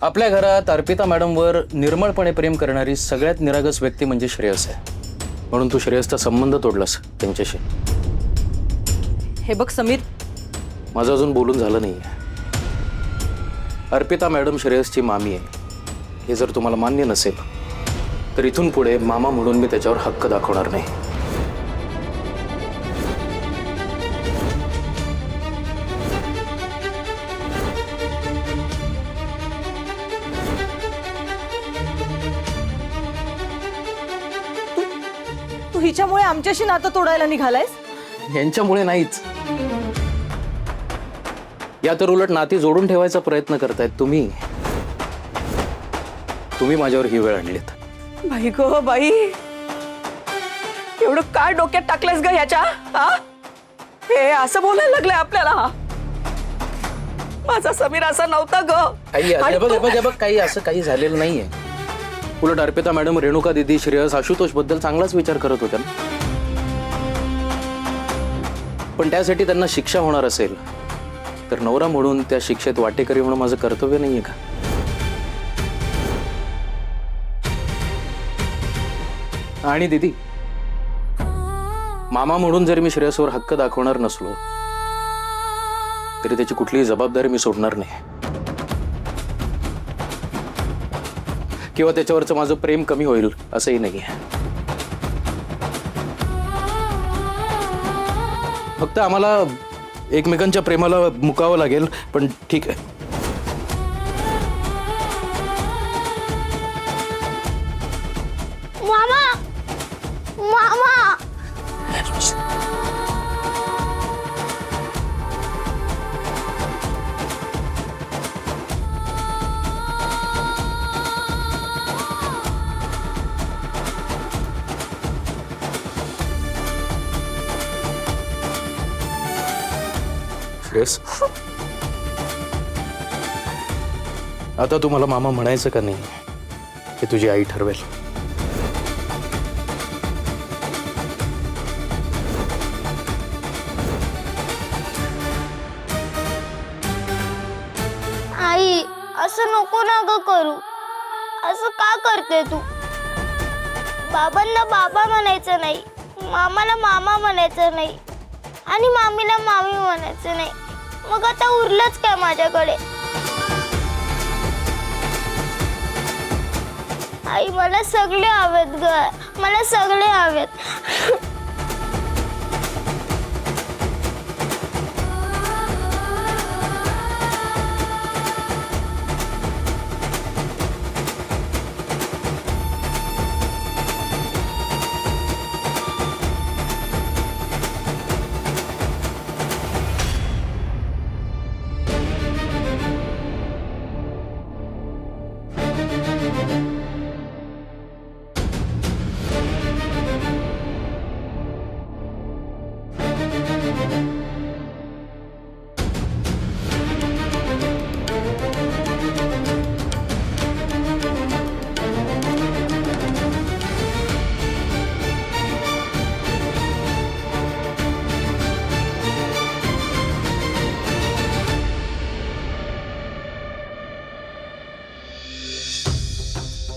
आपल्या घरात अर्पिता मॅडमवर निर्मळपणे प्रेम करणारी सगळ्यात निरागस व्यक्ती म्हणजे श्रेयस आहे. म्हणून तू श्रेयसचा संबंध तोडलास त्यांच्याशी. हे बघ समीर, माझं अजून बोलून झालं नाहीये. अर्पिता मॅडम श्रेयसची मामी आहे. हे जर तुम्हाला मान्य नसेल तर इथून पुढे मामा म्हणून मी त्याच्यावर हक्क दाखवणार नाही. तू हिच्यामुळे आमच्याशी नातं तोडायला निघालायस? यांच्यामुळे नाहीच, या तर उलट नाती जोडून ठेवायचा प्रयत्न करतायत तुम्ही. तुम्ही माझ्यावर ही वेळ आणलीत. बाई गो बाई, एवढं काय डोक्यात टाकलंस ग ह्याच्या? हे असं बोलायला लागलंय आपल्याला? माझा समीर असा नव्हता ग. काही असं काही झालेलं नाहीये. उलट अर्पिता मॅडम रेणुका दीदी, श्रेयस, आशुतोष बद्दल चांगलाच विचार करत होत्या ना. पण त्यासाठी त्यांना शिक्षा होणार असेल तर नवरा म्हणून त्या शिक्षेत वाटेकरी होणं माझं कर्तव्य नाहीये का? आणि दीदी, मामा म्हणून जर मी श्रेयसवर हक्क दाखवणार नसलो तरी त्याची कुठलीही जबाबदारी मी सोडणार नाही. किंवा त्याच्यावरचं माझं प्रेम कमी होईल असंही नाहीये. फक्त आम्हाला एकमेकांच्या प्रेमाला मुकावं लागेल. पण ठीक आहे. मामा, मामा, श्रेयस, आता तुम्हाला मामा म्हणायचं का नाही हे तुझी आई ठरवेल. आई असं नको ना ग करू. असं का करते तू? बाबांना बाबा म्हणायचं नाही, मामाला मामा म्हणायचं नाही आणि मामीला मामी म्हणायचं नाही. मग आता उरलंच काय माझ्याकडे? आई मला सगळे हवेत ग, मला सगळे हवेत.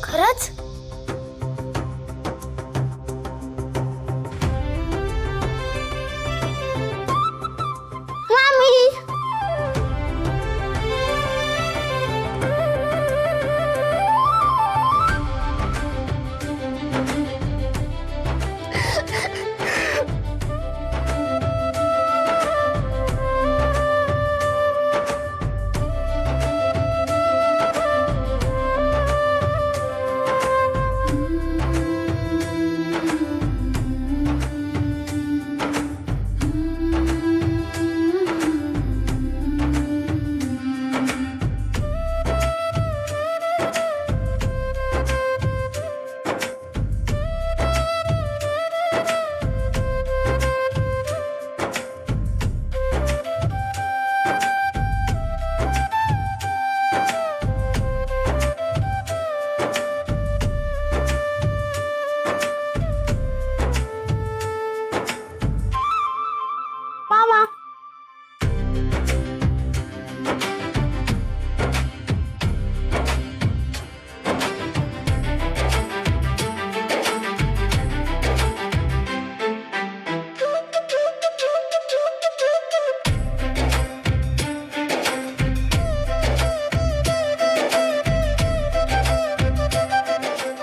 खरंच? मामी,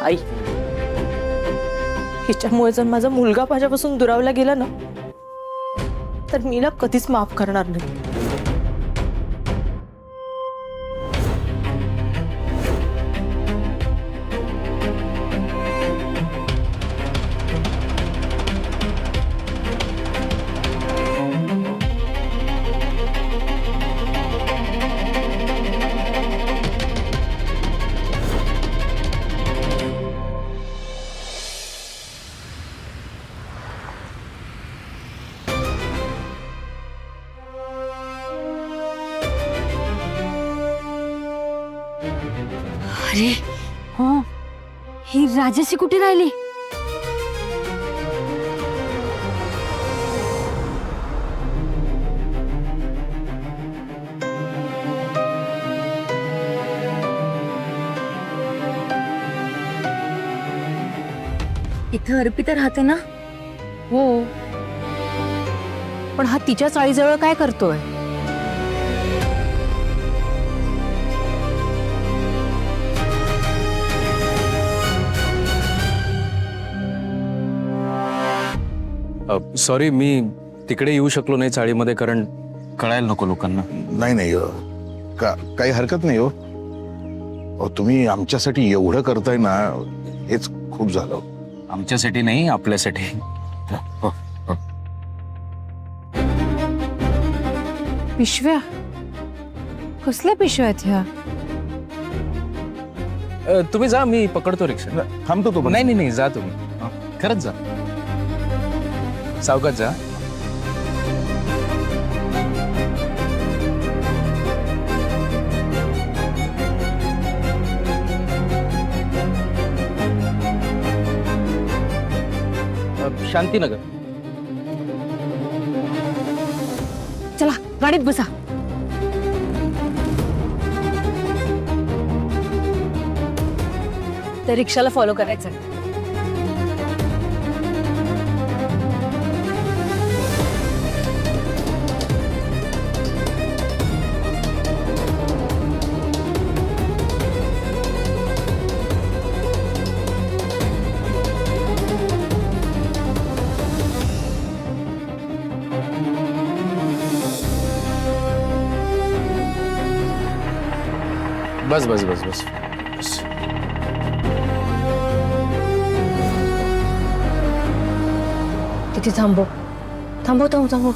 आई, हिच्यामुळे जर माझा मुलगा माझ्यापासून दुरावला गेला ना तर मी ना कधीच माफ करणार नाही. अरे हो, ही राजाशी कुठे राहिली? इथं अर्पिता राहते ना? हो, पण हा तिच्या चाळीजवळ काय करतोय? सॉरी, मी तिकडे येऊ शकलो नाही चाळीमध्ये, कारण कळायला नको लोकांना. नाही नाही काही हरकत नाही हो. अहो, तुम्ही आमच्यासाठी एवढं करताय ना, हेच खूप झालं. आमच्यासाठी नाही, आपल्यासाठी. पिशव्या? कसल्या पिशव्या आहेत ह्या? तुम्ही जा, मी पकडतो रिक्षा. थांबतो तो पण. नाही नाही नाही, जा तुम्ही, खरंच जा. सावकाश जा. शांतीनगर. चला गाडीत बसा. त्या रिक्षाला फॉलो करायचं. बस बस बस बस बस. तिथे थांबव थांबव थांबव थांबव.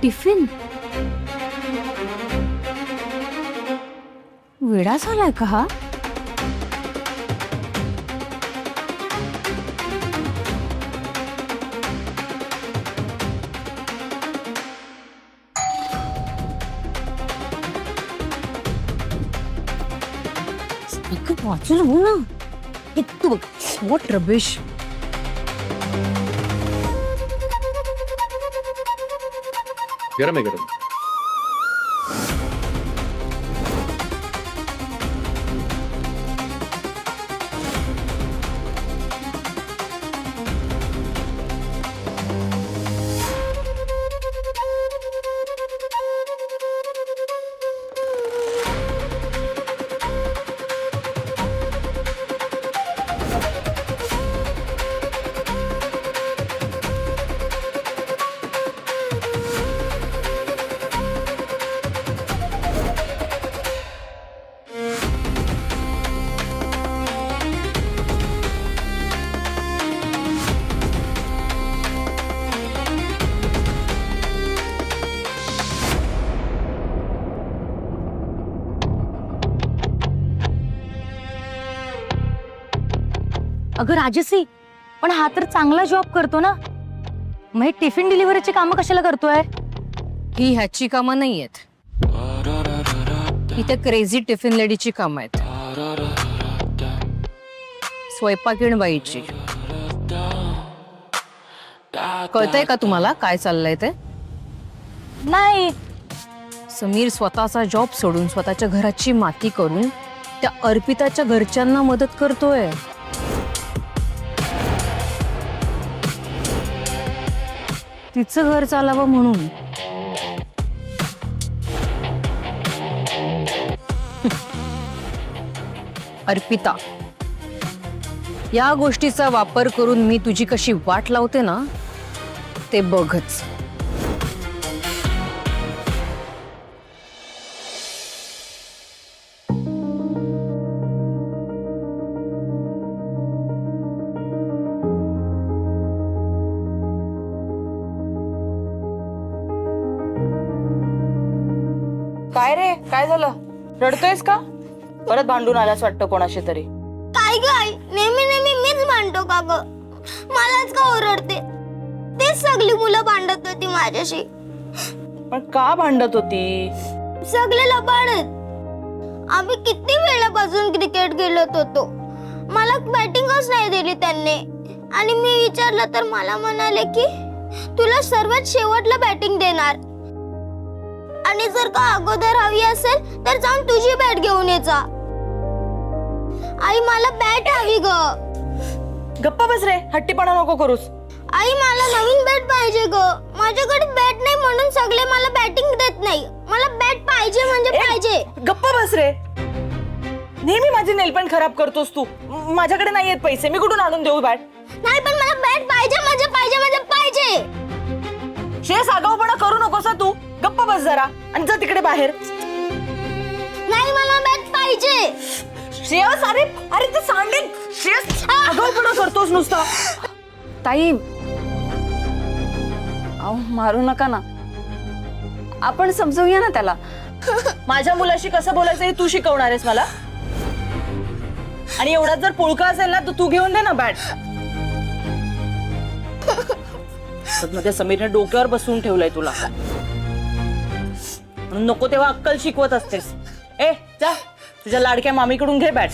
टिफिन वेडा झालाय का हा? वाचून हो ना. हे तू बघ, व्हॉट रबिश. गरम आहे गरम. अगं राजसी, पण हा तर चांगला जॉब करतो ना, मग हे टिफिन डिलिव्हरीची कामं कशाला करतोय? ही ह्याची कामं नाही आहेत, इथे क्रेझी टिफिन लेडीची कामं आहेत. स्वयंपाकीण बाईची. कळतंय का तुम्हाला काय चाललंय ते? नाही. समीर स्वतःचा जॉब सोडून स्वतःच्या घराची माती करून त्या अर्पिताच्या घरच्यांना मदत करतोय. तिचं घर चालावं म्हणून. अर्पिता, या गोष्टीचा वापर करून मी तुझी कशी वाट लावते ना, ते बघच. काय रे, काय झालं? रडतोयस का? परत भांडून आलास वाटतं कोणाशी तरी. काय काय नेहमी नेहमी मीच भांडतो का ग? मलाच का ओरडते? तेच सगळी मुलं भांडत होती माझ्याशी. पण का भांडत होती? सगळे लबाडत. आम्ही किती वेळापासून क्रिकेट खेळत होतो. मला बॅटिंगच नाही दिली त्यांनी. आणि मी विचारलं तर मला म्हणाले की तुला सर्वात शेवटला बॅटिंग देणार. आणि जर का अगोदर हवी असेल तर जाऊन तुझी बॅट घेऊन ये जा. आई मला बॅट हवी ग. गप्प बस रे, हट्टीपणा नको करूस. आई मला नवीन बॅट पाहिजे ग. माझ्याकडे बॅट नाही म्हणून सगळे मला बॅटिंग देत नाही. मला बॅट पाहिजे म्हणजे पाहिजे. गप्प बस रे. नेहमी माझी नेलपेंट खराब करतोस तू. माझ्याकडे नाही आहेत पैसे, मी कुठून आणून देऊ बॅट? नाही पण मला बॅट पाहिजे म्हणजे पाहिजे म्हणजे पाहिजे. श्रेयस, आगाऊपणा करू नकोस तू. गप्प बस जरा आणि जा तिकडे बाहेर. नाही मला बॅट पाहिजे. श्रेयस, अरे अरे ते सांडेल. श्रेयस, आगाऊपणा करतोस नुसता. ताई, अहो मारू नका ना, आपण समजूया ना त्याला. माझ्या मुलाशी कसं बोलायचं हे तू शिकवणार आहेस मला? आणि एवढा जर पुळका असेल ना तर तू घेऊन दे ना बॅट. मध्ये समीरने डोक्यावर बसवून ठेवलंय तुला. म्हणून नको तेव्हा अक्कल शिकवत असतेस. ए जा, तुझ्या लाडक्या मामीकडून घे बॅट.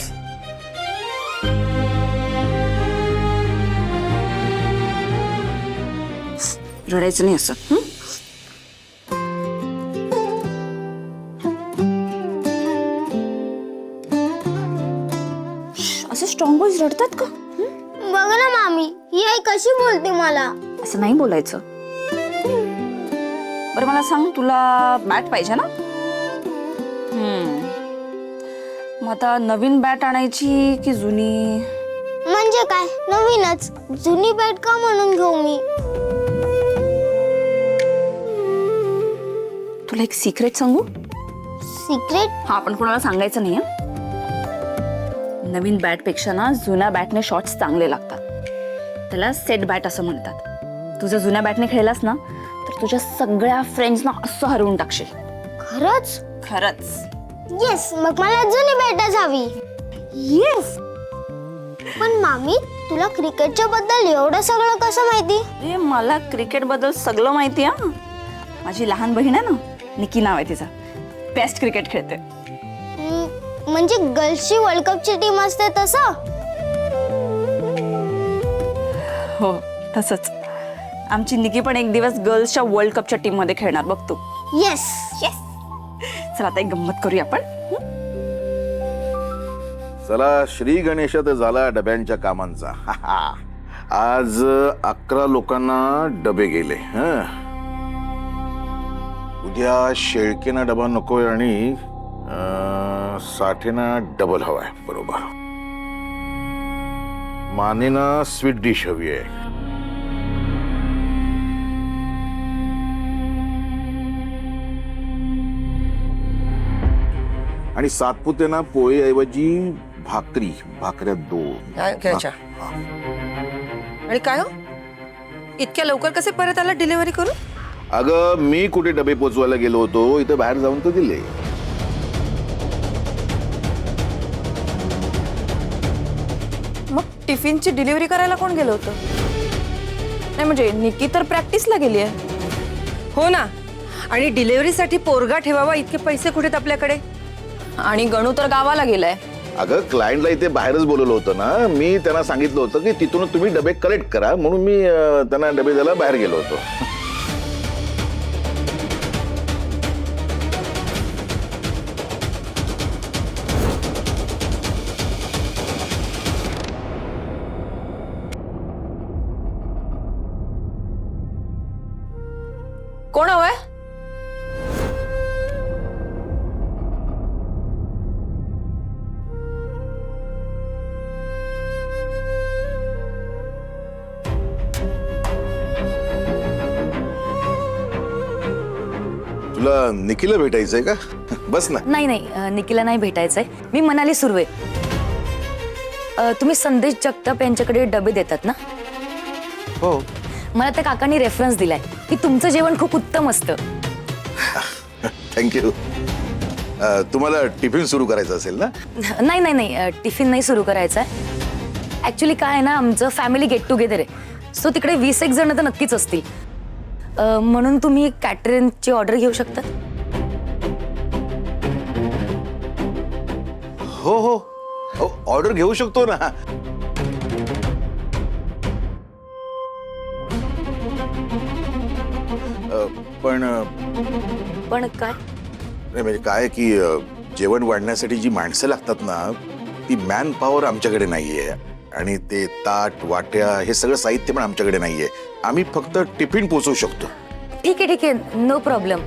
रडायचं नाही असं. असं स्ट्रॉंग बॉईज रडतात का? बघ ना मामी, ही आई कशी बोलते मला. असं नाही बोलायचं. बरं मला सांग, तुला बॅट पाहिजे ना? मग आता नवीन बॅट आणायची की जुनी? म्हणजे काय नवीनच? जुनी बॅट का म्हणून घेऊ मी? तुला एक सिक्रेट सांगू? सिक्रेट? हा, पण कोणाला सांगायचं नाही हं? नवीन बॅट पेक्षा ना जुन्या बॅटने शॉट्स चांगले लागतात. त्याला सेट बॅट असं म्हणतात. तुझ्या जुन्या बॅटने खेळलास ना तर तुझ्या सगळ्या फ्रेंड्सना असं हरवून टाकशील. खरंच? खरंच. येस, मग मला जुनी बॅटच हवी. येस. पण मामी, तुला क्रिकेटच्या बद्दल एवढं सगळं कसं माहिती? मला क्रिकेट बद्दल सगळं माहिती आहे. माझी लहान बहीण आहे ना, निकी नाव आहे तिचं, बेस्ट क्रिकेट खेळते. म्हणजे गर्ल्सची वर्ल्ड कपची टीम असते तसं? हो, तसंच. आमची निकी पण एक दिवस गर्ल्सच्या वर्ल्ड कपच्या टीम मध्ये खेळणार बघ तू. येस. येस. चला आता एक गंमत करूया आपण. चला, श्री गणेश तर झाला डब्यांच्या कामांचा. आज 11 लोकांना डबे गेले. उद्या शेळकेना डबा नकोय आणि साठेना डबल हवाय. बरोबर. मानेना स्वीट डिश हवी आहे. आणि सातपुतेना पोळीऐवजी भाकऱ्या 2. घ्यायच्या. आणि काय हो, इतक्या लवकर कसे परत आला डिलिव्हरी करून? अगं, मी कुठे डबे पोचवायला गेलो होतो, इथे बाहेर जाऊन तर दिले. मग टिफिनची डिलिव्हरी करायला कोण गेलं होतं? नाही म्हणजे निकी तर प्रॅक्टिसला गेली आहे. हो ना, आणि डिलिव्हरीसाठी पोरगा ठेवावा इतके पैसे कुठेत आपल्याकडे? आणि गणू तर गावाला गेलाय. अगं क्लायंटला इथे बाहेरच बोलवलं होतं ना, मी त्यांना सांगितलं होतं की तिथून तुम्ही डबे कलेक्ट करा, म्हणून मी त्यांना डबे द्यायला बाहेर गेलो होतो. कोण हवंय? तुला निखिलला भेटायचंय का? बस ना. नाही नाही, निखिलला नाही भेटायचंय. मी मनाली सुर्वे. तुम्ही संदेश जगताप यांच्याकडे डबे देतात ना? हो. मला त्या काकांनी रेफरन्स दिलाय की तुमचं जेवण खूप उत्तम असतं. थँक्यू. तुम्हाला टिफिन सुरू करायचं असेल ना? नाही नाही नाही, टिफिन नाही सुरू करायचा आहे. ऍक्च्युली काय आहे ना, आमचं फॅमिली गेट टुगेदर आहे. सो तिकडे 20-1 जण तर नक्कीच असतील. म्हणून तुम्ही कॅटरिंगची ऑर्डर घेऊ शकता. हो हो, ऑर्डर घेऊ शकतो ना. पण काय? नाही म्हणजे काय की जेवण वाढण्यासाठी जी माणसं लागतात ना, ती मॅन पॉवर आमच्याकडे नाहीये. आणि ते ताट वाट्या हे सगळं साहित्य पण आमच्याकडे नाहीये. आम्ही फक्त टिफिन पोचवू शकतो. ठीक आहे ठीक आहे, नो प्रॉब्लेम.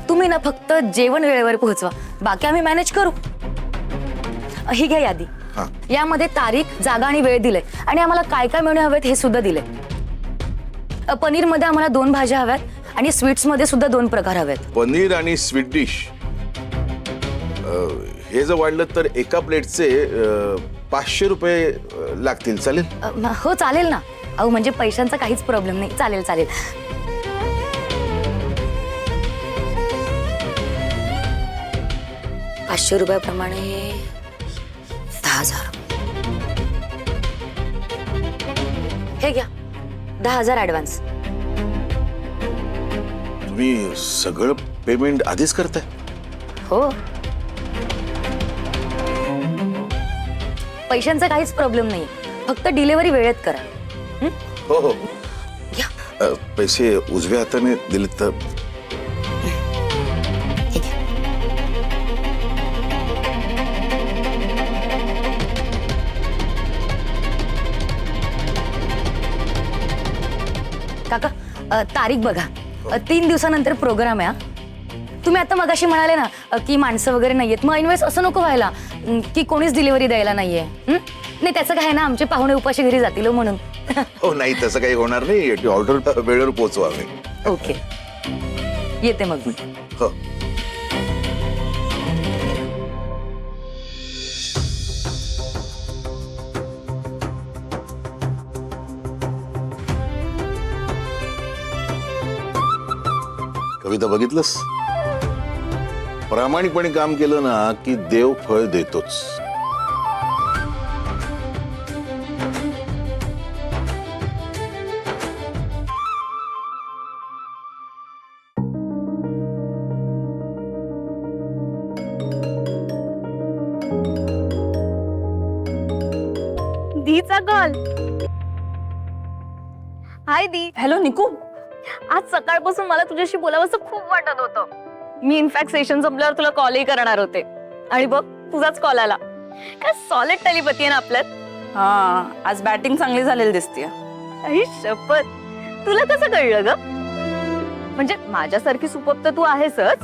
तुम्ही ना फक्त जेवण वेळेवर पोहोचवा, बाकी आम्ही मॅनेज करू. ही घ्या यादी. हा. यामध्ये तारीख, जागा आणि वेळ दिले आणि आम्हाला काय काय मेनू हवेत हे सुद्धा दिले. पनीर मध्ये आम्हाला 2 भाज्या हव्यात आणि स्वीट्स मध्ये सुद्धा 2 प्रकार हवेत. पनीर आणि स्वीट डिश हे जर वाढलं तर एका प्लेटचे 500 रुपये लागतील. चालेल? हो चालेल ना. अहो म्हणजे पैशांचा काहीच प्रॉब्लेम नाही. चालेल चालेल. ₹500 10,000. हे घ्या 10,000 ऍडव्हान्स. तुम्ही सगळं पेमेंट आधीच करताय? हो, पैशांचा काहीच प्रॉब्लेम नाही. फक्त डिलिव्हरी वेळेत करा. हो हो. घ्या. पैसे उजव्या हाताने दिले तर? हे घ्या. काका, तारीख बघा. 3 दिवसानंतर प्रोग्राम आहे. तुम्ही आता मगाशी म्हणाले ना की माणसं वगैरे नाहीयेत, मग ऐनवेळेस असं नको व्हायला की कोणीच डिलिव्हरी द्यायला नाहीये. नाही त्याचं काय ना, आमचे पाहुणे उपाशी घरी जातील म्हणून. हो नाही, तसं काही होणार नाही. ऑर्डर वेळेवर पोहोचवा आम्ही. ओके, येते मग मी. हो. कविता, बघितलंस? प्रामाणिकपणे काम केलं ना की देव फळ देतोच. दीचा कॉल. हाय दी. हॅलो निकू. आज सकाळपासून मला तुझ्याशी बोलावंसं खूप वाटत होतं. मी इनफॅक्ट सेशन संपल्यावर तुला कॉलही करणार होते आणि बघ तुझाच कॉल आला. काय सॉलिड टेलिपॅथी आहे ना आपल्यात. हा, आज बॅटिंग चांगली झालेली दिसतीये. आई शपथ, तुला कसं कळलं ग? म्हणजे माझ्यासारखी सुपब तर तू आहेसच.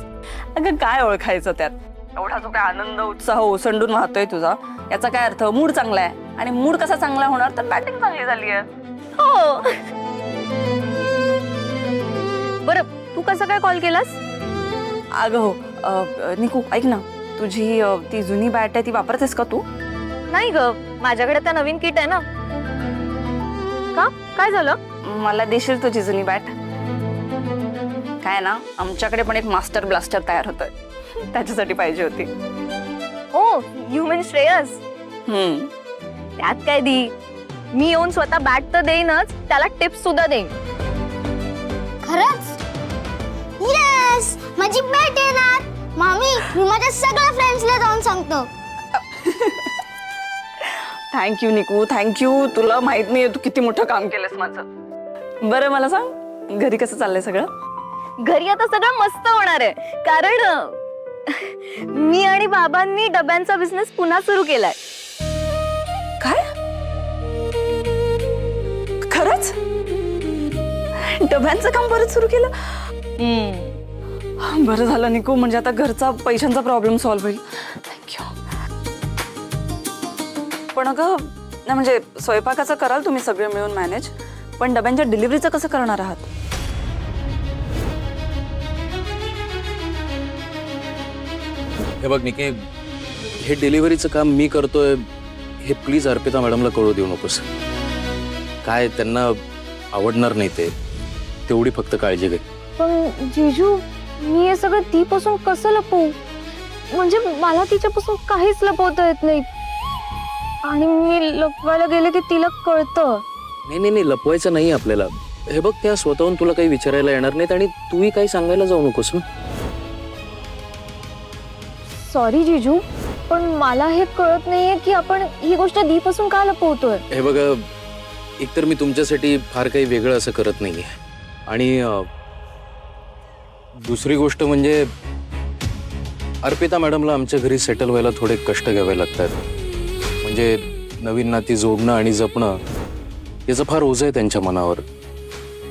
अगं काय ओळखायचं त्यात? एवढा जो काय आनंद उत्साह ओसंडून वाहतोय तुझा, याचा काय अर्थ? मूड चांगला आहे. आणि मूड कसा चांगला होणार तर बॅटिंग चांगली झाली आहे. हो. बरं, तू कसं काय कॉल केलास? अगं हो, निकू ऐक ना, तुझी ती जुनी बॅट आहे ती वापरतेस का तू? नाही ग, माझ्याकडे तर नवीन किट आहे ना. का, काय झालं? मला देशील तुझी जुनी बॅट? काय ना, आमच्याकडे पण एक मास्टर ब्लास्टर तयार होतोय, त्याच्यासाठी पाहिजे होती. ओ, यू मीन श्रेयस? त्यात काय दी, मी येऊन स्वतः बॅट तर देईनच, त्याला टिप्स सुद्धा देईन. खरंच? येस, माझी बॅट येणार. मामी, मी माझ्या सगळ्या फ्रेंड्सला जाऊन सांगतो. Thank you Niku, thank you. तुला माहित नाहीये तू किती मोठं काम केलंस माझं. बरं मला सांग, घरी कसं चाललंय सगळं? घरी आता सगळं मस्त होणार आहे, कारण मी आणि बाबांनी डब्यांचा बिझनेस पुन्हा सुरू केलाय. काय? खरंच? डब्यांचं काम परत सुरू केलं? बरं झालं निकू, म्हणजे आता घरचा पैशांचा प्रॉब्लेम सॉल्व्ह होईल. थँक्यू. पण अगं नाही, म्हणजे स्वयंपाकाचं कराल तुम्ही सगळे मिळून मॅनेज, पण डब्यांच्या डिलिव्हरीचं कसं करणार आहात? हे बघ निके, हे डिलिव्हरीचं काम मी करतोय हे प्लीज अर्पिता मॅडमला कळू देऊ नकोस. काय त्यांना आवडणार नाही ते, तेवढी फक्त काळजी घे. पण जिजू, मी हे सगळं तीपासून कसं लपवू? म्हणजे मला तिच्यापासून काहीच लपवता येत नाही, आणि मी लपवायला गेले की तिला कळतं. नाही, लपवायचं नाही आपल्याला. हे बघ, त्या स्वतःहून तुला काही विचारायला येणार नाहीत आणि तूही काही सांगायला जाऊ नकोस ना. सॉरी जिजू, पण मला हे कळत नाहीये की आपण ही गोष्ट दीपासून का लपवतोय. हे बघा, एकतर मी तुमच्यासाठी फार काही वेगळं असं करत नाहीये, आणि दुसरी गोष्ट म्हणजे अर्पिता मॅडमला आमच्या घरी सेटल व्हायला थोडे कष्ट घ्यावे लागतात. म्हणजे नवीन नाती जोडणं आणि जपणं याचं फार ओझं आहे त्यांच्या मनावर,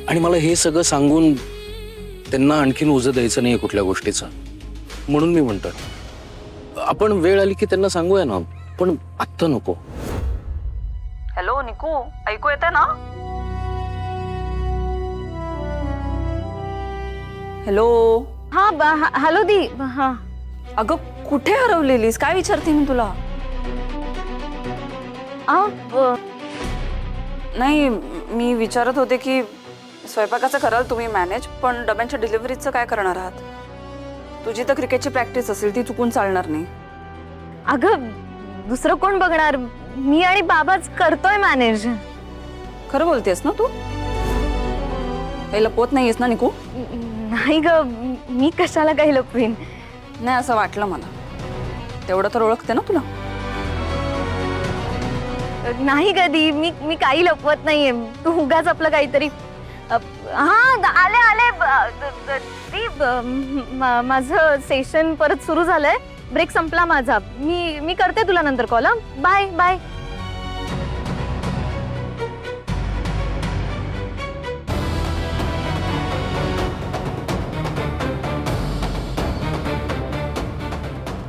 आणि मला हे सगळं सांगून त्यांना आणखीन ओझं द्यायचं नाही कुठल्या गोष्टीचं. म्हणून मी म्हणतो आपण वेळ आली की त्यांना सांगूया ना, पण आत्ता नको. हॅलो निकू, ऐकू येतंय ना? हॅलो. हॅलो दी. हा, अगं कुठे हरवलेलीस? काय विचारते मी तुला? नाही, मी विचारत होते की स्वयंपाकाचं कराल तुम्ही मॅनेज, पण डब्यांच्या डिलिव्हरीचं काय करणार आहात? तुझी तर क्रिकेटची प्रॅक्टिस असेल, ती चुकून चालणार नाही. अगं दुसरं कोण बघणार? मी आणि बाबाच करतोय मॅनेज. खरं बोलतेस ना तू? काही लपवत नाहीयेस ना निकू? नाही ग, मी कशाला काही लपवीन. नाही असं वाटलं मला. तेवढं तर ओळखते ना तुला. नाही कधी मी काही लपवत नाहीये. तू उगाच आपलं काहीतरी. आले माझं सेशन परत सुरू झालंय. ब्रेक संपला माझा. मी करते तुला नंतर कॉल. Bye bye.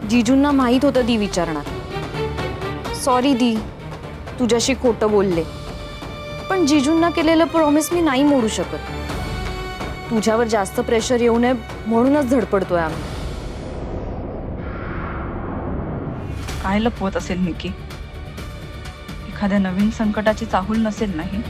जीजूंना माहित होतं दी विचारणार. सॉरी दी, तुझ्याशी खोटं बोलले, पण जीजूंना केलेलं प्रॉमिस मी नाही मोडू शकत. तुझ्यावर जास्त प्रेशर येऊ नये म्हणूनच धडपडतोय आम्ही. काय लपवत असेल निकी? एखाद्या नवीन संकटाची चाहूल नसेल नाही?